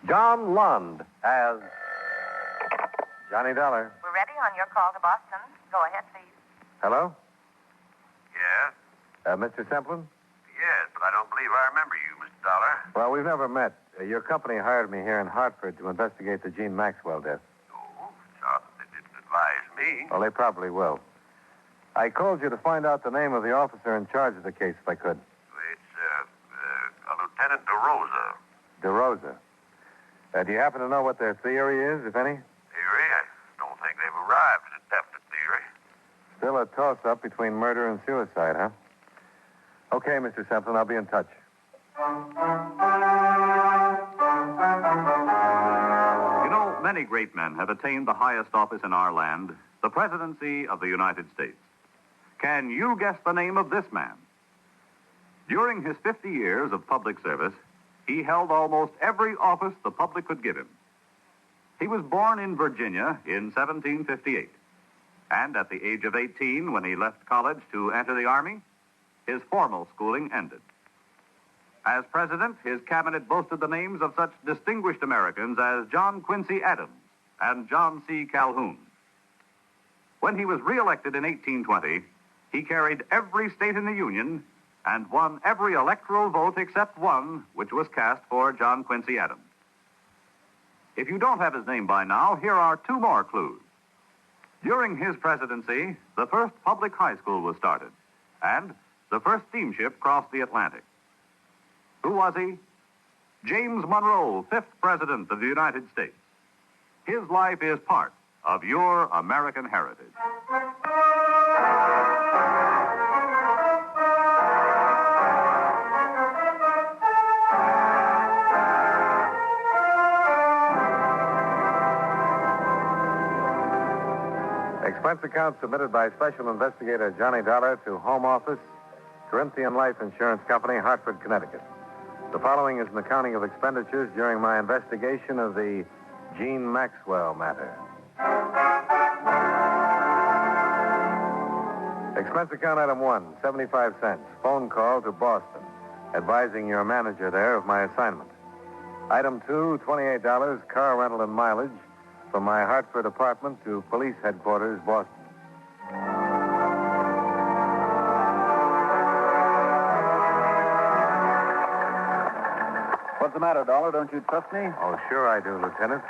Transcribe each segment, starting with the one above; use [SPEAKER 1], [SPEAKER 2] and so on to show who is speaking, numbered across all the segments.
[SPEAKER 1] John Lund as Johnny Dollar.
[SPEAKER 2] We're ready on your call to Boston. Go ahead, please.
[SPEAKER 1] Hello?
[SPEAKER 3] Yes?
[SPEAKER 1] Mr. Semplin?
[SPEAKER 3] Yes, but I don't believe I remember you, Mr. Dollar.
[SPEAKER 1] Well, we've never met. Your company hired me here in Hartford to investigate the Jeanne Maxwell death.
[SPEAKER 3] Oh, sorry they didn't advise me.
[SPEAKER 1] Well, they probably will. I called you to find out the name of the officer in charge of the case, if I could.
[SPEAKER 3] It's, a Lieutenant DeRosa.
[SPEAKER 1] DeRosa. Do you happen to know what their theory is, if any?
[SPEAKER 3] Theory? I don't think they've arrived at a definite theory.
[SPEAKER 1] Still a toss-up between murder and suicide, huh? Okay, Mr. Semplin, I'll be in touch.
[SPEAKER 4] You know, many great men have attained the highest office in our land, the presidency of the United States. Can you guess the name of this man? During his 50 years of public service, he held almost every office the public could give him. He was born in Virginia in 1758, and at the age of 18, when he left college to enter the Army, his formal schooling ended. As president, his cabinet boasted the names of such distinguished Americans as John Quincy Adams and John C. Calhoun. When he was reelected in 1820, he carried every state in the Union and won every electoral vote except one, which was cast for John Quincy Adams. If you don't have his name by now, here are two more clues. During his presidency, the first public high school was started, and the first steamship crossed the Atlantic. Who was he? James Monroe, 5th President of the United States. His life is part of your American heritage.
[SPEAKER 1] Expense account submitted by Special Investigator Johnny Dollar to Home Office, Corinthian Life Insurance Company, Hartford, Connecticut. The following is an accounting of expenditures during my investigation of the Jeanne Maxwell matter. Expense account item 1, 75 cents. Phone call to Boston, advising your manager there of my assignment. Item 2, $28, car rental and mileage from my Hartford apartment to police headquarters, Boston.
[SPEAKER 5] What's the matter, Dollar? Don't you trust me?
[SPEAKER 1] Oh, sure I do, Lieutenant.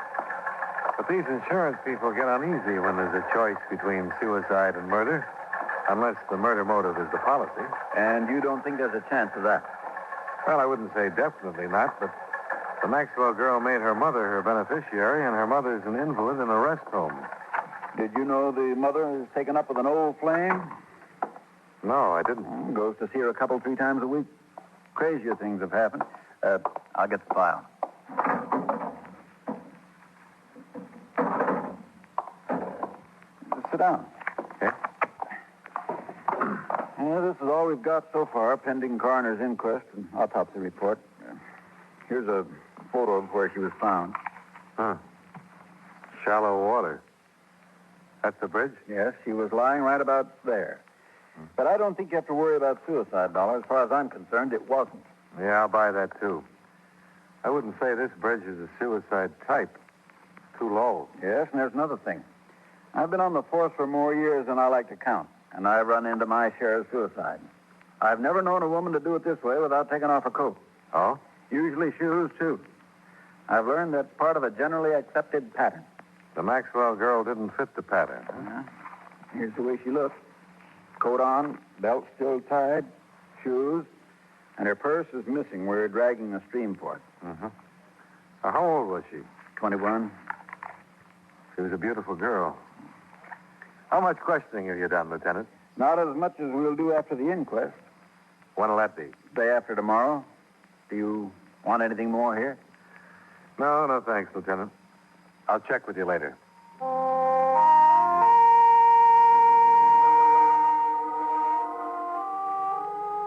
[SPEAKER 1] But these insurance people get uneasy when there's a choice between suicide and murder, unless the murder motive is the policy.
[SPEAKER 5] And you don't think there's a chance of that?
[SPEAKER 1] Well, I wouldn't say definitely not, but the Maxwell girl made her mother her beneficiary, and her mother's an invalid in a rest home.
[SPEAKER 5] Did you know the mother is taken up with an old flame?
[SPEAKER 1] No, I didn't.
[SPEAKER 5] Goes to see her 3 times a week. Crazier things have happened. I'll get the file. Sit down.
[SPEAKER 1] Okay.
[SPEAKER 5] This is all we've got so far, pending coroner's inquest and autopsy report. Here's a photo of where she was found.
[SPEAKER 1] Huh. Shallow water. That's the bridge?
[SPEAKER 5] Yes, she was lying right about there. But I don't think you have to worry about suicide, Dollar. As far as I'm concerned, it wasn't.
[SPEAKER 1] Yeah, I'll buy that, too. I wouldn't say this bridge is a suicide type. Too low.
[SPEAKER 5] Yes, and there's another thing. I've been on the force for more years than I like to count, and I've run into my share of suicide. I've never known a woman to do it this way without taking off her coat.
[SPEAKER 1] Oh?
[SPEAKER 5] Usually shoes, too. I've learned that's part of a generally accepted pattern.
[SPEAKER 1] The Maxwell girl didn't fit the pattern.
[SPEAKER 5] Here's the way she looks. Coat on, belt still tied, shoes, and her purse is missing. We're dragging the stream for it.
[SPEAKER 1] Mm-hmm. How old was she?
[SPEAKER 5] 21.
[SPEAKER 1] She was a beautiful girl. How much questioning have you done, Lieutenant?
[SPEAKER 5] Not as much as we'll do after the inquest.
[SPEAKER 1] When'll that be?
[SPEAKER 5] Day after tomorrow. Do you want anything more here?
[SPEAKER 1] No, thanks, Lieutenant. I'll check with you later.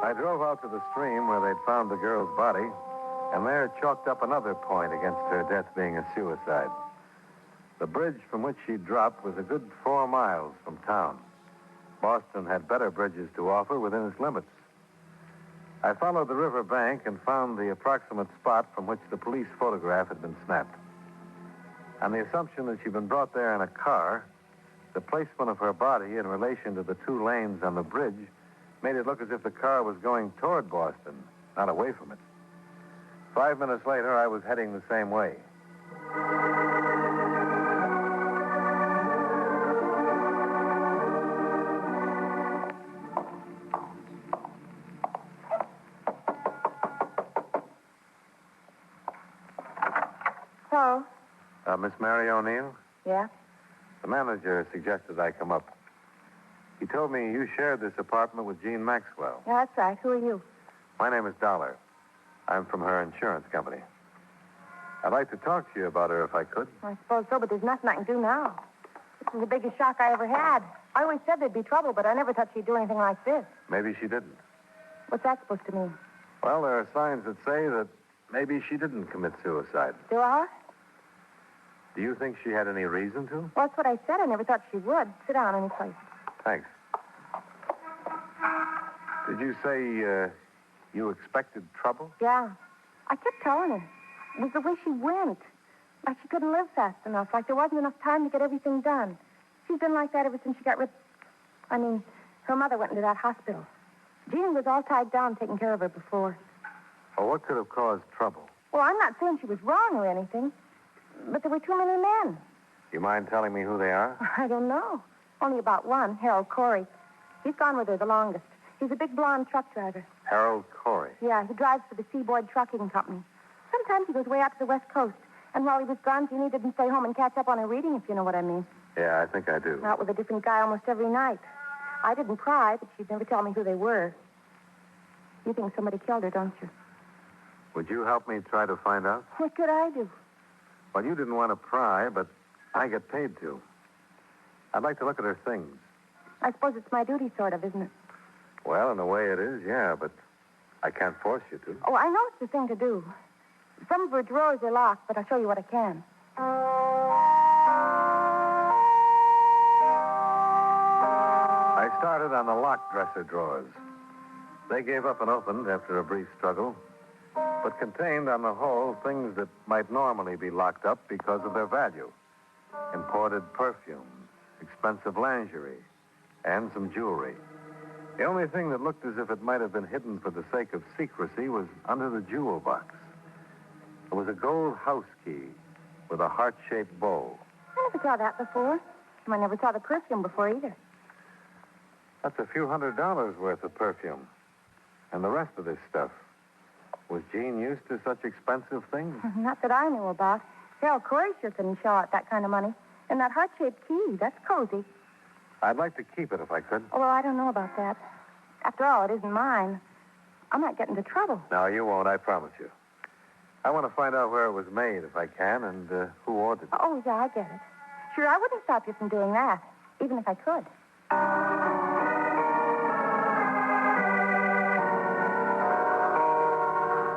[SPEAKER 1] I drove out to the stream where they'd found the girl's body, and there chalked up another point against her death being a suicide. The bridge from which she dropped was a good 4 miles from town. Boston had better bridges to offer within its limits. I followed the river bank and found the approximate spot from which the police photograph had been snapped. On the assumption that she'd been brought there in a car, the placement of her body in relation to the two lanes on the bridge made it look as if the car was going toward Boston, not away from it. 5 minutes later, I was heading the same way.
[SPEAKER 2] So?
[SPEAKER 1] Miss Mary O'Neill?
[SPEAKER 2] Yeah?
[SPEAKER 1] The manager suggested I come up. He told me you shared this apartment with Jeanne Maxwell.
[SPEAKER 2] Yeah, that's right. Who are you?
[SPEAKER 1] My name is Dollar. I'm from her insurance company. I'd like to talk to you about her if I could.
[SPEAKER 2] I suppose so, but there's nothing I can do now. This is the biggest shock I ever had. I always said there'd be trouble, but I never thought she'd do anything like this.
[SPEAKER 1] Maybe she didn't.
[SPEAKER 2] What's that supposed to mean?
[SPEAKER 1] Well, there are signs that say that maybe she didn't commit suicide.
[SPEAKER 2] There are?
[SPEAKER 1] Do you think she had any reason to?
[SPEAKER 2] Well, that's what I said. I never thought she would. Sit down any place.
[SPEAKER 1] Thanks. Did you say you expected trouble?
[SPEAKER 2] Yeah. I kept telling her. It was the way she went. Like she couldn't live fast enough. Like there wasn't enough time to get everything done. She's been like that ever since she got rid... her mother went into that hospital. Jeanne was all tied down taking care of her before.
[SPEAKER 1] Well, what could have caused trouble?
[SPEAKER 2] Well, I'm not saying she was wrong or anything. But there were too many men.
[SPEAKER 1] You mind telling me who they are?
[SPEAKER 2] I don't know. Only about one, Harold Corey. He's gone with her the longest. He's a big blonde truck driver.
[SPEAKER 1] Harold Corey.
[SPEAKER 2] Yeah, he drives for the Seaboard Trucking Company. Sometimes he goes way out to the West Coast. And while he was gone, Jeannie didn't stay home and catch up on her reading, if you know what I mean.
[SPEAKER 1] Yeah, I think I do.
[SPEAKER 2] Out with a different guy almost every night. I didn't pry, but she'd never tell me who they were. You think somebody killed her, don't you?
[SPEAKER 1] Would you help me try to find out?
[SPEAKER 2] What could I do?
[SPEAKER 1] Well, you didn't want to pry, but I get paid to. I'd like to look at her things.
[SPEAKER 2] I suppose it's my duty, sort of, isn't it?
[SPEAKER 1] Well, in a way it is, yeah, but I can't force you to.
[SPEAKER 2] Oh, I know it's the thing to do. Some of her drawers are locked, but I'll show you what I can.
[SPEAKER 1] I started on the locked dresser drawers. They gave up and opened after a brief struggle, but contained on the whole things that might normally be locked up because of their value. Imported perfumes, expensive lingerie, and some jewelry. The only thing that looked as if it might have been hidden for the sake of secrecy was under the jewel box. There was a gold house key with a heart-shaped bow.
[SPEAKER 2] I never saw that before. I never saw the perfume before either.
[SPEAKER 1] That's a few $100s worth of perfume. And the rest of this stuff. Was Jeanne used to such expensive things?
[SPEAKER 2] Not that I knew about. Harold Corey sure couldn't shell out that kind of money. And that heart-shaped key, that's cozy.
[SPEAKER 1] I'd like to keep it if I could.
[SPEAKER 2] Oh, well, I don't know about that. After all, it isn't mine. I might get into trouble.
[SPEAKER 1] No, you won't, I promise you. I want to find out where it was made if I can and who ordered it.
[SPEAKER 2] Oh, yeah, I get it. Sure, I wouldn't stop you from doing that, even if I could.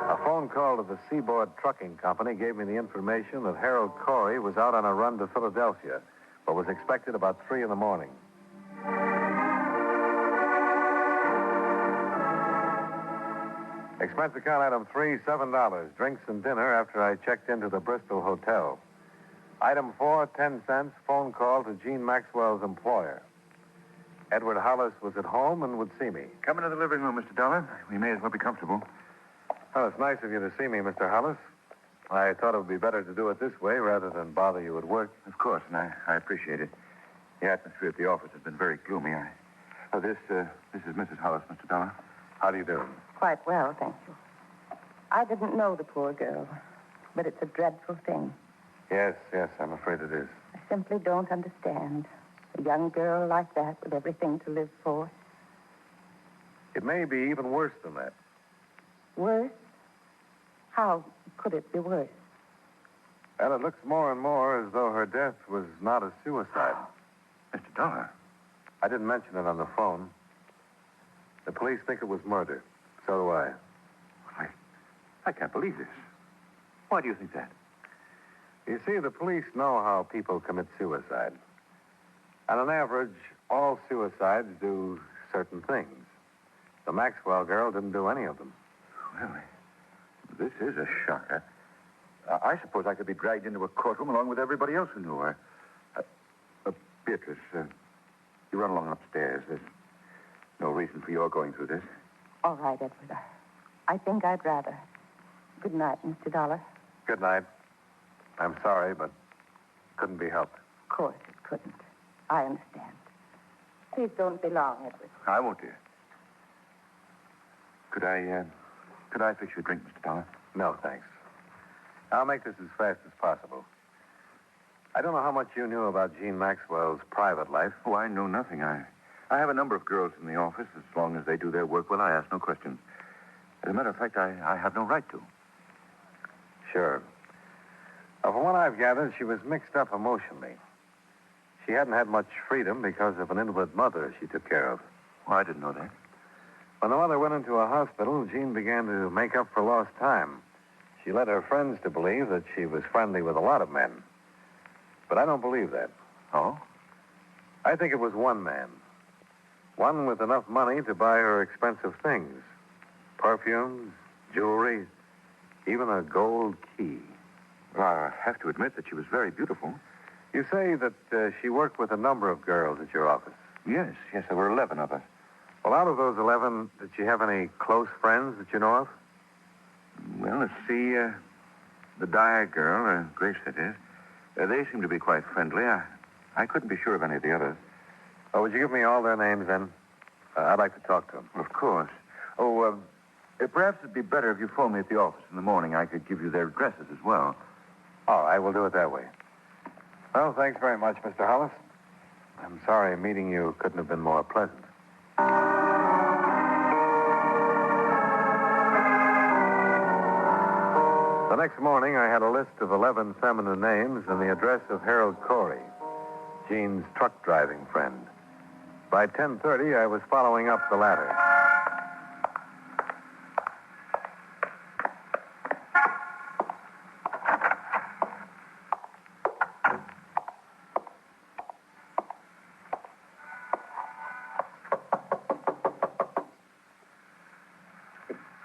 [SPEAKER 1] A phone call to the Seaboard Trucking Company gave me the information that Harold Corey was out on a run to Philadelphia, but was expected about 3 in the morning. Expense account item 3, $7. Drinks and dinner after I checked into the Bristol Hotel. Item 4, 10 cents. Phone call to Jeanne Maxwell's employer. Edward Hollis was at home and would see me.
[SPEAKER 3] Come into the living room, Mr. Dollar. We may as well be comfortable.
[SPEAKER 1] Well, it's nice of you to see me, Mr. Hollis. I thought it would be better to do it this way rather than bother you at work.
[SPEAKER 3] Of course, and I appreciate it. The atmosphere at the office has been very gloomy. This is Mrs. Hollis, Mr. Dollar.
[SPEAKER 1] How do you do?
[SPEAKER 2] Quite well, thank you. I didn't know the poor girl, but it's a dreadful thing.
[SPEAKER 1] Yes, I'm afraid it is.
[SPEAKER 2] I simply don't understand. A young girl like that with everything to live for.
[SPEAKER 1] It may be even worse than that.
[SPEAKER 2] Worse? How could it be worse?
[SPEAKER 1] Well, it looks more and more as though her death was not a suicide.
[SPEAKER 3] Mr. Dollar?
[SPEAKER 1] I didn't mention it on the phone. The police think it was murder. So do I.
[SPEAKER 3] I can't believe this. Why do you think that?
[SPEAKER 1] You see, the police know how people commit suicide. On an average, all suicides do certain things. The Maxwell girl didn't do any of them.
[SPEAKER 3] Well, this is a shock. I suppose I could be dragged into a courtroom along with everybody else who knew her. Beatrice, you run along upstairs. There's no reason for your going through this.
[SPEAKER 2] All right, Edward. I think I'd rather. Good night, Mr. Dollar.
[SPEAKER 1] Good night. I'm sorry, but couldn't be helped.
[SPEAKER 2] Of course it couldn't. I understand. Please don't be long, Edward.
[SPEAKER 3] I won't, dear. Could I fix you a drink, Mr. Dollar?
[SPEAKER 1] No, thanks. I'll make this as fast as possible. I don't know how much you knew about Jeanne Maxwell's private life.
[SPEAKER 3] Oh, I know nothing. I have a number of girls in the office. As long as they do their work well, I ask no questions. As a matter of fact, I have no right to.
[SPEAKER 1] Sure. From what I've gathered, she was mixed up emotionally. She hadn't had much freedom because of an invalid mother she took care of.
[SPEAKER 3] Well, I didn't know that.
[SPEAKER 1] When the mother went into a hospital, Jeanne began to make up for lost time. She led her friends to believe that she was friendly with a lot of men. But I don't believe that.
[SPEAKER 3] Oh?
[SPEAKER 1] I think it was one man. One with enough money to buy her expensive things. Perfumes, jewelry, even a gold key.
[SPEAKER 3] Well, I have to admit that she was very beautiful.
[SPEAKER 1] You say that she worked with a number of girls at your office.
[SPEAKER 3] Yes, there were 11 of us.
[SPEAKER 1] Well, out of those 11, did she have any close friends that you know of?
[SPEAKER 3] Well, let's see. The Dyer girl, Grace, that is. They seem to be quite friendly. I couldn't be sure of any of the others.
[SPEAKER 1] Oh, would you give me all their names, then? I'd like to talk to them.
[SPEAKER 3] Of course. Oh, perhaps it'd be better if you phoned me at the office in the morning. I could give you their addresses as well.
[SPEAKER 1] All right, we'll do it that way. Well, thanks very much, Mr. Hollis. I'm sorry meeting you couldn't have been more pleasant. The next morning, I had a list of 11 feminine names and the address of Harold Corey, Jean's truck driving friend. By 10:30, I was following up the latter.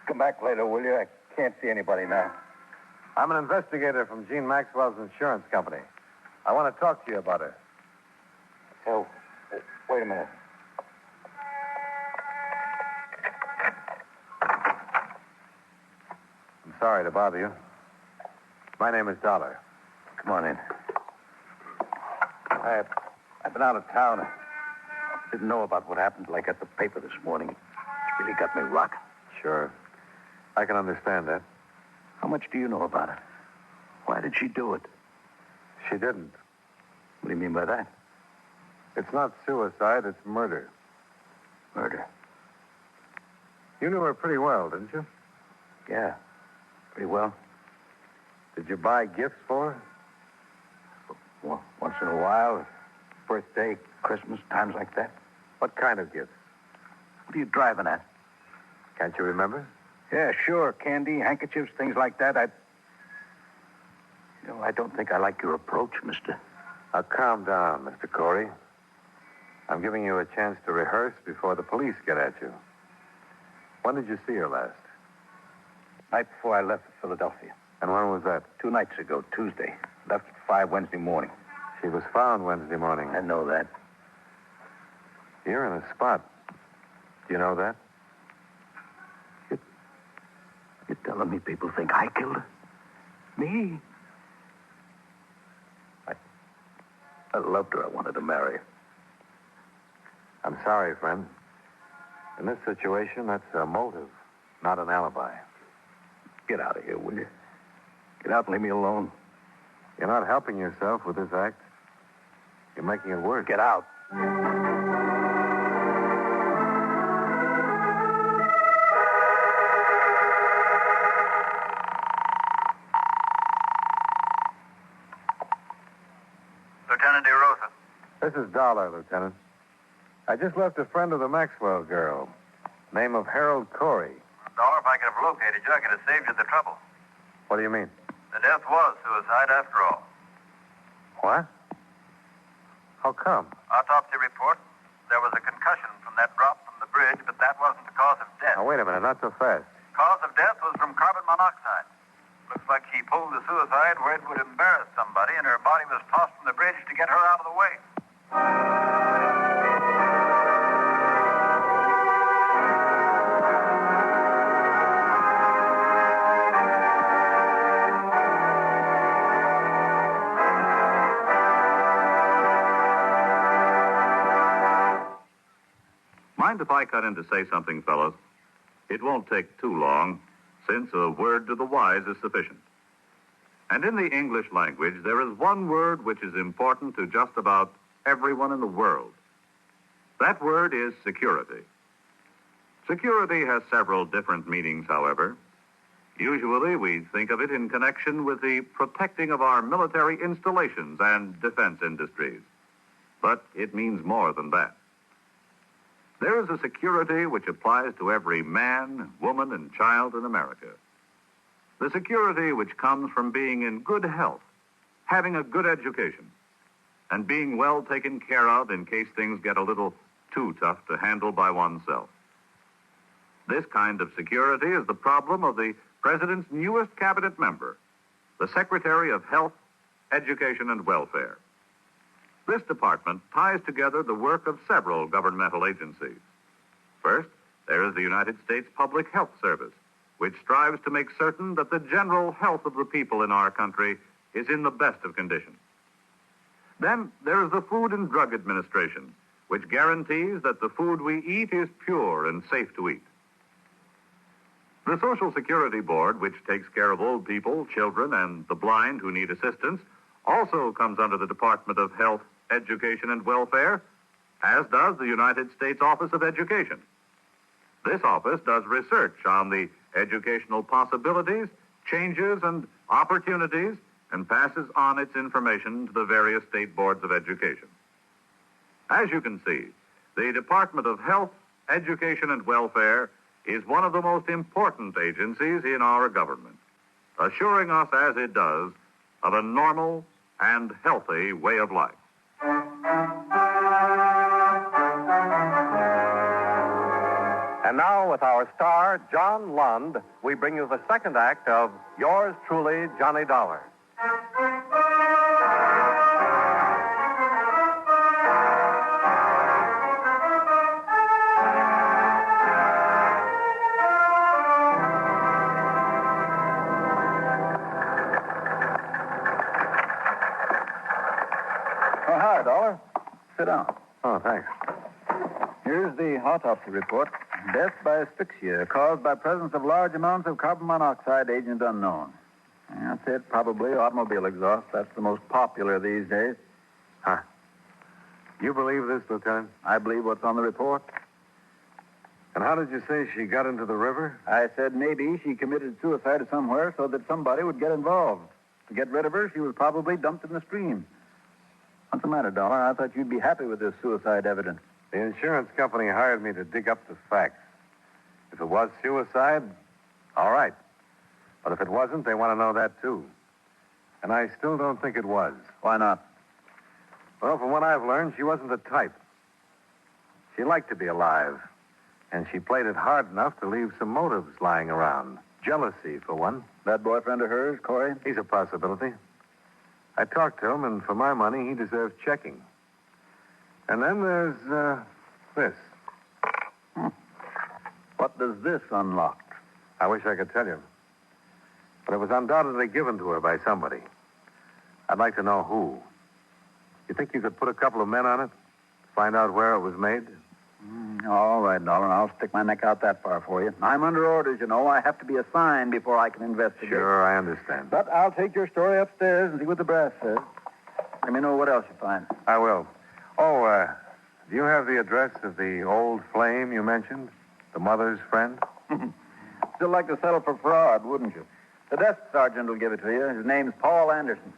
[SPEAKER 5] Come back later, will you? I can't see anybody now.
[SPEAKER 1] I'm an investigator from Jeanne Maxwell's insurance company. I want to talk to you about her.
[SPEAKER 5] Oh, wait a minute.
[SPEAKER 1] I'm sorry to bother you. My name is Dollar.
[SPEAKER 5] Come on in. I've been out of town. I didn't know about what happened till I got the paper this morning. It really got me rocking.
[SPEAKER 1] Sure. I can understand that.
[SPEAKER 5] How much do you know about it? Why did she do it?
[SPEAKER 1] She didn't.
[SPEAKER 5] What do you mean by that?
[SPEAKER 1] It's not suicide, it's murder.
[SPEAKER 5] Murder?
[SPEAKER 1] You knew her pretty well, didn't you?
[SPEAKER 5] Yeah, pretty well.
[SPEAKER 1] Did you buy gifts for her?
[SPEAKER 5] Well, once in a while. Birthday, Christmas, times like that.
[SPEAKER 1] What kind of gifts?
[SPEAKER 5] What are you driving at?
[SPEAKER 1] Can't you remember?
[SPEAKER 5] Yeah, sure. Candy, handkerchiefs, things like that. I don't think I like your approach, mister.
[SPEAKER 1] Now, calm down, Mr. Corey. I'm giving you a chance to rehearse before the police get at you. When did you see her last?
[SPEAKER 5] Night before I left for Philadelphia.
[SPEAKER 1] And when was that?
[SPEAKER 5] 2 nights ago, Tuesday. Left at 5 Wednesday morning.
[SPEAKER 1] She was found Wednesday morning.
[SPEAKER 5] I know that.
[SPEAKER 1] You're in a spot. Do you know that?
[SPEAKER 5] You're telling me people think I killed her? Me? I loved her. I wanted to marry her.
[SPEAKER 1] I'm sorry, friend. In this situation, that's a motive, not an alibi.
[SPEAKER 5] Get out of here, will you? Get out and leave me alone.
[SPEAKER 1] You're not helping yourself with this act. You're making it worse.
[SPEAKER 5] Get out.
[SPEAKER 6] Lieutenant DeRosa.
[SPEAKER 1] This is Dollar, Lieutenant. I just left a friend of the Maxwell girl. Name of Harold Corey.
[SPEAKER 6] Dollar, if I could have located you, I could have saved you the trouble.
[SPEAKER 1] What do you mean?
[SPEAKER 6] The death was suicide after all.
[SPEAKER 1] What? How come?
[SPEAKER 6] Autopsy report, there was a concussion from that drop from the bridge, but that wasn't the cause of death.
[SPEAKER 1] Now, wait a minute, not so fast.
[SPEAKER 6] Cause of death was from carbon monoxide. Looks like she pulled the suicide where it would embarrass somebody, and her body was tossed from the bridge to get her out of the way.
[SPEAKER 4] Mind if I cut in to say something, fellows? It won't take too long, since a word to the wise is sufficient. And in the English language, there is one word which is important to just about everyone in the world. That word is security. Security has several different meanings, however. Usually, we think of it in connection with the protecting of our military installations and defense industries. But it means more than that. There is a security which applies to every man, woman, and child in America. The security which comes from being in good health, having a good education, and being well taken care of in case things get a little too tough to handle by oneself. This kind of security is the problem of the President's newest cabinet member, the Secretary of Health, Education, and Welfare. This department ties together the work of several governmental agencies. First, there is the United States Public Health Service, which strives to make certain that the general health of the people in our country is in the best of condition. Then there is the Food and Drug Administration, which guarantees that the food we eat is pure and safe to eat. The Social Security Board, which takes care of old people, children, and the blind who need assistance, also comes under the Department of Health, Education, and Welfare, as does the United States Office of Education. This office does research on the educational possibilities, changes, and opportunities, and passes on its information to the various state boards of education. As you can see, the Department of Health, Education, and Welfare is one of the most important agencies in our government, assuring us, as it does, of a normal and healthy way of life.
[SPEAKER 1] And now, with our star, John Lund, we bring you the second act of Yours Truly, Johnny Dollar.
[SPEAKER 5] Oh, hi, Dollar. Sit down.
[SPEAKER 1] Oh, thanks.
[SPEAKER 5] Here's the autopsy report. Death by asphyxia caused by presence of large amounts of carbon monoxide, agent unknown. That's it, probably automobile exhaust. That's the most popular these days.
[SPEAKER 1] Huh. You believe this, Lieutenant?
[SPEAKER 5] I believe what's on the report.
[SPEAKER 1] And how did you say she got into the river?
[SPEAKER 5] I said maybe she committed suicide somewhere so that somebody would get involved. To get rid of her, she was probably dumped in the stream. What's the matter, Dollar? I thought you'd be happy with this suicide evidence.
[SPEAKER 1] The insurance company hired me to dig up the facts. If it was suicide, all right. But if it wasn't, they want to know that, too. And I still don't think it was.
[SPEAKER 5] Why not?
[SPEAKER 1] Well, from what I've learned, she wasn't the type. She liked to be alive. And she played it hard enough to leave some motives lying around. Jealousy, for one.
[SPEAKER 5] That boyfriend of hers, Corey?
[SPEAKER 1] He's a possibility. I talked to him, and for my money, he deserves checking. And then there's, this.
[SPEAKER 5] What does this unlock?
[SPEAKER 1] I wish I could tell you. But it was undoubtedly given to her by somebody. I'd like to know who. You think you could put a couple of men on it? Find out where it was made?
[SPEAKER 5] All right, Dollar. I'll stick my neck out that far for you. I'm under orders, you know. I have to be assigned before I can investigate.
[SPEAKER 1] Sure, I understand.
[SPEAKER 5] But I'll take your story upstairs and see what the brass says. Let me know what else you find.
[SPEAKER 1] I will. Oh, do you have the address of the old flame you mentioned? The mother's friend?
[SPEAKER 5] Still like to settle for fraud, wouldn't you? The desk sergeant will give it to you. His name's Paul Anderson.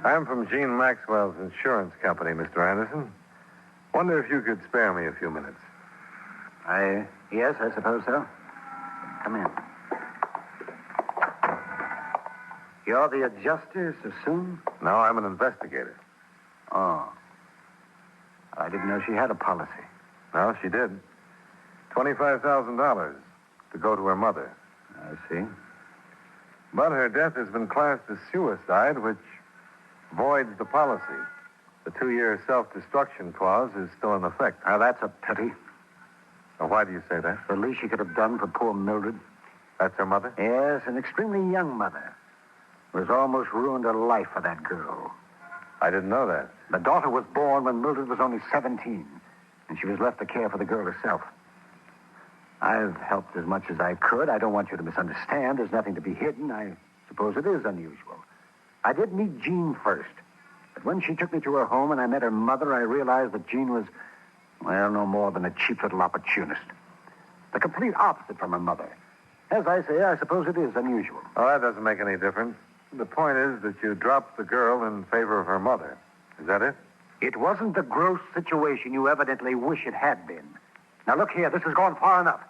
[SPEAKER 1] I'm from Jeanne Maxwell's insurance company, Mr. Anderson. Wonder if you could spare me a few minutes.
[SPEAKER 5] Yes, I suppose so. Come in.
[SPEAKER 7] You're the adjuster so soon?
[SPEAKER 1] No, I'm an investigator.
[SPEAKER 7] Oh. I didn't know she had a policy.
[SPEAKER 1] No, she did. $25,000 to go to her mother.
[SPEAKER 7] I see.
[SPEAKER 1] But her death has been classed as suicide, which voids the policy. The 2-year self-destruction clause is still in effect.
[SPEAKER 7] Now, that's a pity.
[SPEAKER 1] Now, why do you say that?
[SPEAKER 7] The least she could have done for poor Mildred.
[SPEAKER 1] That's her mother?
[SPEAKER 7] Yes, an extremely young mother. Who has almost ruined her life for that girl.
[SPEAKER 1] I didn't know that.
[SPEAKER 7] The daughter was born when Mildred was only 17, and she was left to care for the girl herself. I've helped as much as I could. I don't want you to misunderstand. There's nothing to be hidden. I suppose it is unusual. I did meet Jeanne first. But when she took me to her home and I met her mother, I realized that Jeanne was, well, no more than a cheap little opportunist. The complete opposite from her mother. As I say, I suppose it is unusual.
[SPEAKER 1] Oh, that doesn't make any difference. The point is that you dropped the girl in favor of her mother. Is that it?
[SPEAKER 7] It wasn't the gross situation you evidently wish it had been. Now, look here. This has gone far enough.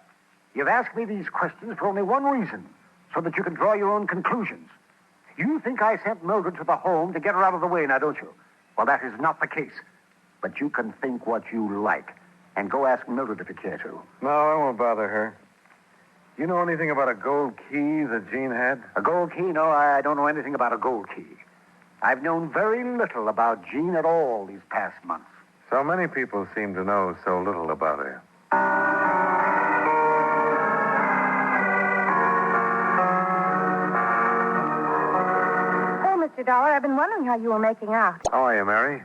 [SPEAKER 7] You've asked me these questions for only one reason, so that you can draw your own conclusions. You think I sent Mildred to the home to get her out of the way, now, don't you? Well, that is not the case. But you can think what you like, and go ask Mildred if you care to.
[SPEAKER 1] No, I won't bother her. Do you know anything about a gold key that Jeanne had?
[SPEAKER 7] A gold key? No, I don't know anything about a gold key. I've known very little about Jeanne at all these past months.
[SPEAKER 1] So many people seem to know so little about her.
[SPEAKER 2] Mr. Dollar, I've been wondering how you were making out.
[SPEAKER 1] How are you, Mary?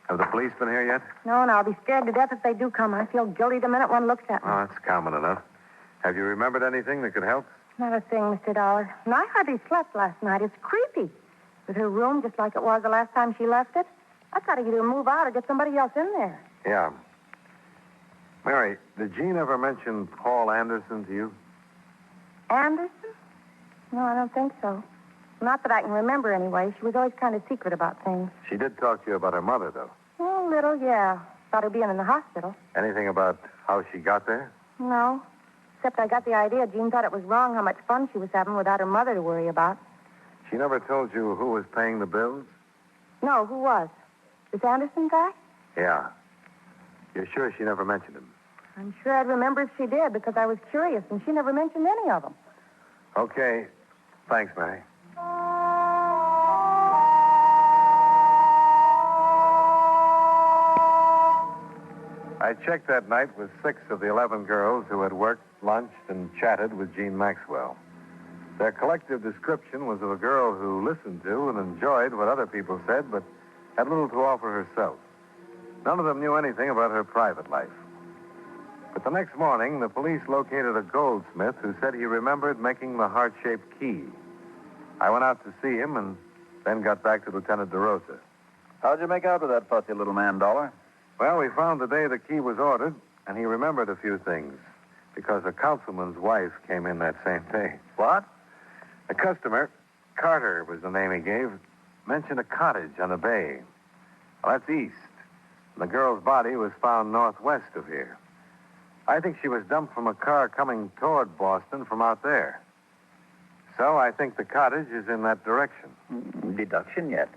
[SPEAKER 1] Have the police been here yet?
[SPEAKER 2] No, and I'll be scared to death if they do come. I feel guilty the minute one looks at me.
[SPEAKER 1] Oh, that's common enough. Have you remembered anything that could help?
[SPEAKER 2] Not a thing, Mr. Dollar. And I hardly slept last night. It's creepy. With her room just like it was the last time she left it. I've got to either move out or get somebody else in there.
[SPEAKER 1] Yeah. Mary, did Jeanne ever mention Paul Anderson to you?
[SPEAKER 2] Anderson? No, I don't think so. Not that I can remember, anyway. She was always kind of secret about things.
[SPEAKER 1] She did talk to you about her mother, though.
[SPEAKER 2] Oh, a little, yeah. About her being in the hospital.
[SPEAKER 1] Anything about how she got there?
[SPEAKER 2] No. Except I got the idea Jeanne thought it was wrong how much fun she was having without her mother to worry about.
[SPEAKER 1] She never told you who was paying the bills?
[SPEAKER 2] No, who was? This Anderson guy?
[SPEAKER 1] Yeah. You're sure she never mentioned him?
[SPEAKER 2] I'm sure I'd remember if she did, because I was curious, and she never mentioned any of them.
[SPEAKER 1] Okay. Thanks, Mary. I checked that night with 6 of the 11 girls who had worked, lunched, and chatted with Jeanne Maxwell. Their collective description was of a girl who listened to and enjoyed what other people said, but had little to offer herself. None of them knew anything about her private life. But the next morning, the police located a goldsmith who said he remembered making the heart-shaped key. I went out to see him and then got back to Lieutenant DeRosa.
[SPEAKER 5] How'd you make out with that fussy little man, Dollar?
[SPEAKER 1] Well, we found the day the key was ordered, and he remembered a few things, because a councilman's wife came in that same day.
[SPEAKER 5] What?
[SPEAKER 1] A customer, Carter was the name he gave, mentioned a cottage on the bay. Well, that's east. The girl's body was found northwest of here. I think she was dumped from a car coming toward Boston from out there. So I think the cottage is in that direction.
[SPEAKER 5] Deduction yet?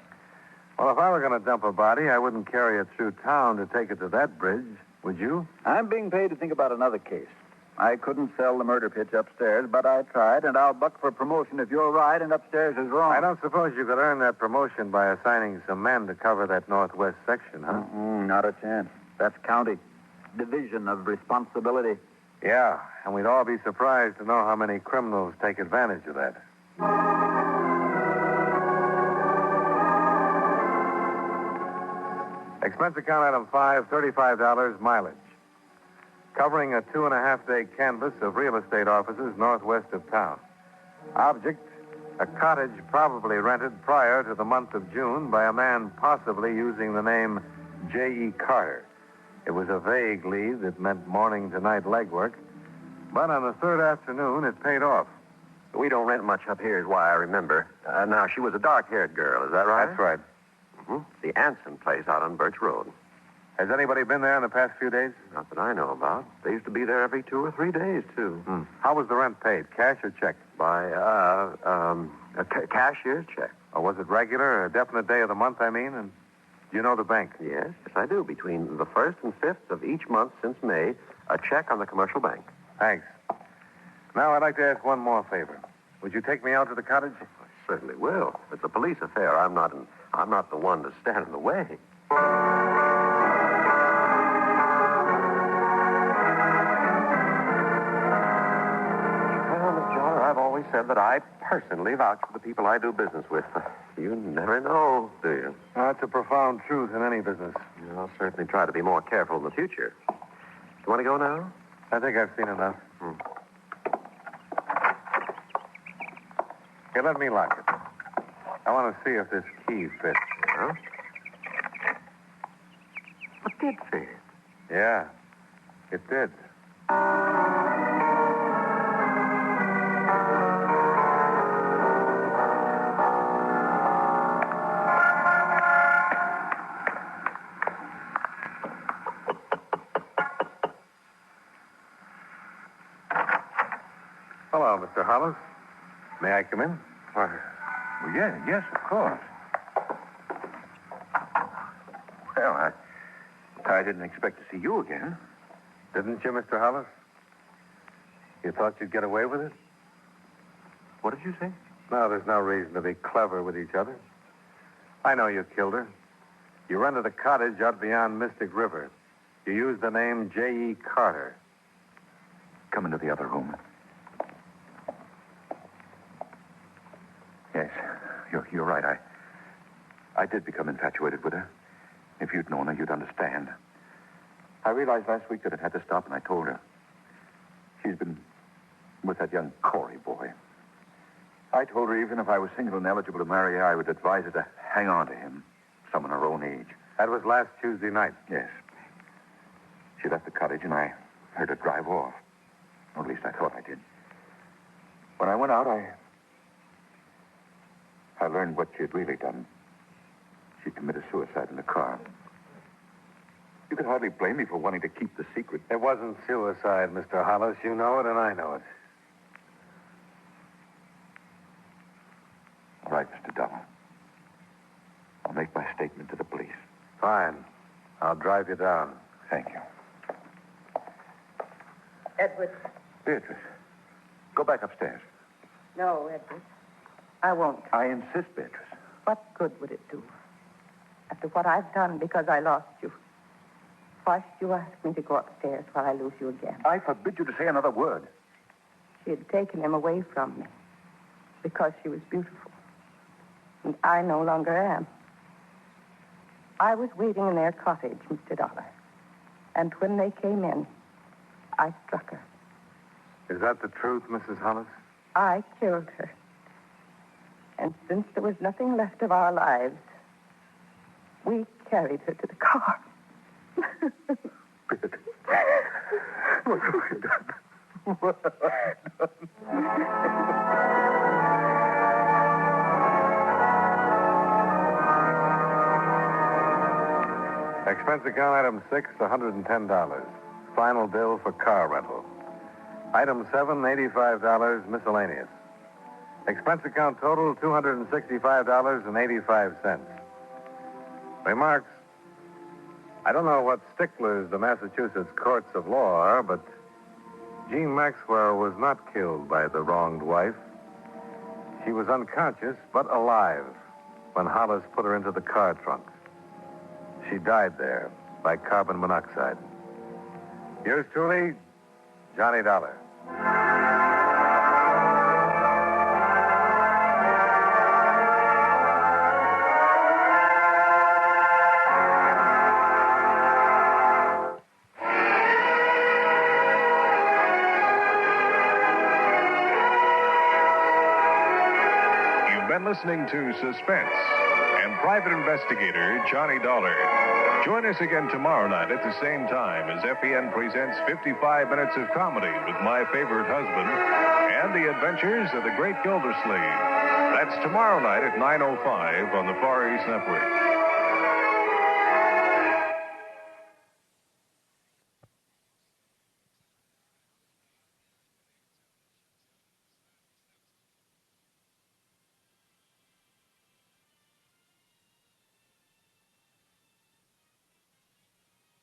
[SPEAKER 1] Well, if I were going to dump a body, I wouldn't carry it through town to take it to that bridge, would you?
[SPEAKER 5] I'm being paid to think about another case. I couldn't sell the murder pitch upstairs, but I tried, and I'll buck for promotion if you're right and upstairs is wrong.
[SPEAKER 1] I don't suppose you could earn that promotion by assigning some men to cover that northwest section, huh?
[SPEAKER 5] Not a chance. That's county. Division of responsibility.
[SPEAKER 1] Yeah, and we'd all be surprised to know how many criminals take advantage of that. Expense account item 5, $35 mileage. Covering a 2.5-day canvass of real estate offices northwest of town. Object, a cottage probably rented prior to the month of June by a man possibly using the name J.E. Carter. It was a vague lead that meant morning to night legwork, but on the third afternoon it paid off.
[SPEAKER 8] We don't rent much up here is why I remember. Now, she was a dark-haired girl, is that right?
[SPEAKER 1] That's right.
[SPEAKER 8] Mm-hmm. The Anson place out on Birch Road.
[SPEAKER 1] Has anybody been there in the past few days?
[SPEAKER 8] Not that I know about. They used to be there every 2 or 3 days, too.
[SPEAKER 1] How was the rent paid, cash or check?
[SPEAKER 8] By, a cashier's check.
[SPEAKER 1] Or was it regular, a definite day of the month, I mean? And do you know the bank?
[SPEAKER 8] Yes, I do. Between the 1st and 5th of each month since May, a check on the commercial bank.
[SPEAKER 1] Thanks. Now, I'd like to ask one more favor. Would you take me out to the cottage?
[SPEAKER 8] I certainly will. It's a police affair. I'm not the one to stand in the way. Well, Miss Joller, I've always said that I personally vouch for the people I do business with. You never know, do you?
[SPEAKER 1] That's a profound truth in any business.
[SPEAKER 8] I'll certainly try to be more careful in the future. You want to go now?
[SPEAKER 1] I think I've seen enough. Here, let me lock it. I want to see if this key fits.
[SPEAKER 8] Yeah? It did fit.
[SPEAKER 1] Yeah, it did. Hello, Mr. Hollis. May I come in?
[SPEAKER 3] Well, yes, of course. Well, I didn't expect to see you again.
[SPEAKER 1] Didn't you, Mr. Hollis? You thought you'd get away with it?
[SPEAKER 3] What did you say?
[SPEAKER 1] No, there's no reason to be clever with each other. I know you killed her. You rented a cottage out beyond Mystic River. You used the name J.E. Carter.
[SPEAKER 3] Come into the other room. Yes, you're right. I did become infatuated with her. If you'd known her, you'd understand. I realized last week that it had to stop, and I told her. She's been with that young Corey boy. I told her even if I was single and eligible to marry her, I would advise her to hang on to him, someone her own age.
[SPEAKER 1] That was last Tuesday night.
[SPEAKER 3] Yes. She left the cottage, and I heard her drive off. Or at least I thought I did. When I went out, I learned what she had really done. She committed suicide in the car. You could hardly blame me for wanting to keep the secret.
[SPEAKER 1] It wasn't suicide, Mr. Hollis. You know it, and I know it.
[SPEAKER 3] All right, Mr. Dollar. I'll make my statement to the police.
[SPEAKER 1] Fine. I'll drive you down.
[SPEAKER 3] Thank you.
[SPEAKER 2] Edward.
[SPEAKER 3] Beatrice, go back upstairs.
[SPEAKER 2] No, Edward. I won't.
[SPEAKER 3] I insist, Beatrice.
[SPEAKER 2] What good would it do? After what I've done because I lost you. Why should you ask me to go upstairs while I lose you again?
[SPEAKER 3] I forbid you to say another word.
[SPEAKER 2] She had taken him away from me because she was beautiful. And I no longer am. I was waiting in their cottage, Mr. Dollar. And when they came in, I struck her.
[SPEAKER 1] Is that the truth, Mrs. Hollis?
[SPEAKER 2] I killed her. And since there was nothing left of our lives, we carried her to the car.
[SPEAKER 3] Beatrice. What have I done? What have I done?
[SPEAKER 1] Expense account item 6, $110. Final bill for car rental. Item 7, $85, miscellaneous. Expense account total, $265.85. Remarks. I don't know what sticklers the Massachusetts courts of law are, but Jeanne Maxwell was not killed by the wronged wife. She was unconscious but alive when Hollis put her into the car trunk. She died there by carbon monoxide. Yours truly, Johnny Dollar.
[SPEAKER 9] You've been listening to Suspense and Private Investigator Johnny Dollar. Join us again tomorrow night at the same time as FEN presents 55 Minutes of Comedy with My Favorite Husband and the Adventures of the Great Gildersleeve. That's tomorrow night at 9:05 on the Far East Network.